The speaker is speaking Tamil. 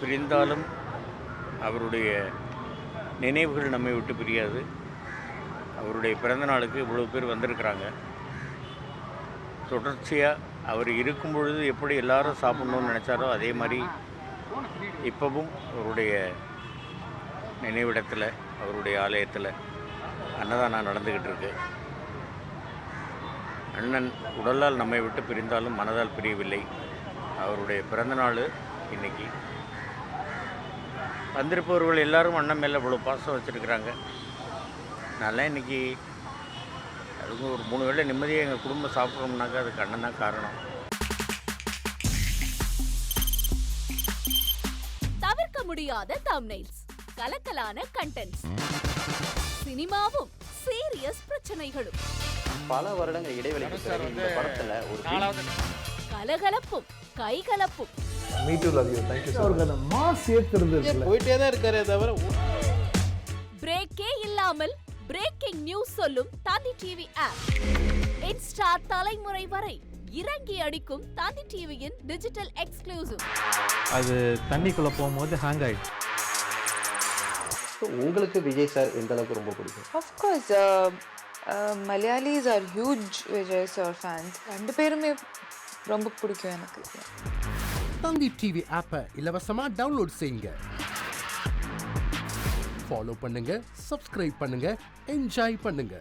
பிரிந்தாலும் அவருடைய நினைவுகள் நம்மை விட்டு பிரியாது. அவருடைய பிறந்த நாளுக்கு இவ்வளோ பேர் வந்திருக்கிறாங்க. தொடர்ச்சியாக அவர் இருக்கும் பொழுது எப்படி எல்லாரும் சாப்பிட்ணுன்னு நினச்சாரோ அதே மாதிரி இப்போவும் அவருடைய நினைவிடத்தில், அவருடைய ஆலயத்தில் அன்னதானம் நடந்துக்கிட்டு இருக்கு. அண்ணன் உடலால் நம்மை விட்டு பிரிந்தாலும் மனதால் பிரியவில்லை. அவருடைய பிறந்தநாள் இன்றைக்கி. வந்திருப்பவர்கள் எல்லாரும் அண்ணன் மேலே இவ்வளோ பாசம் வச்சுருக்கிறாங்க. நல்லா இன்றைக்கி அதுக்கு ஒரு 3 வேளை நிம்மதியாக எங்கள் குடும்பம் சாப்பிட்றோம்னாக்கா அதுக்கு அண்ணன் தான் காரணம். தவிர்க்க முடியாத தம்ப்நெயில்ஸ், கலக்கலான கண்டென்ட்ஸ், சினிமாவும் சீரியஸ் பிரச்சனைகளும், பல வருடங்கள் இடைவெளிக்கு பிறகு இந்த படத்துல ஒரு கலகலப்பும் கைகலப்பும். Me too love you. Thank you. அவருக்கு அந்த மாஸ் ஏத்துறது இல்ல, போயிட்டே தான் இருக்காரே தவிர பிரேக்கே இல்லாமல் பிரேக்கிங் நியூஸ் சொல்லும் தந்தி டிவி ஆப். இன்ஸ்டா தலைமுறை வரை இறங்கி அடிக்கும் தந்தி டிவியின் டிஜிட்டல் எக்ஸ்க்ளூசிவ். அது தண்ணிக்குள்ள போகும்போது ஹேங் ஆயிடுச்சு. உங்களுக்கு விஜய் சார் எந்த அளவுக்கு ரொம்ப பிடிக்கும்? Of course, Malayalis are huge Vijay sir fans. ரெண்டு பேருமே ரொம்ப பிடிக்கும் எனக்கு. தந்தி டிவி ஆப்பை இலவசமா டவுன்லோட் செய்யுங்க. ஃபாலோ பண்ணுங்க, சப்ஸ்கிரைப் பண்ணுங்க, என்ஜாய் பண்ணுங்க.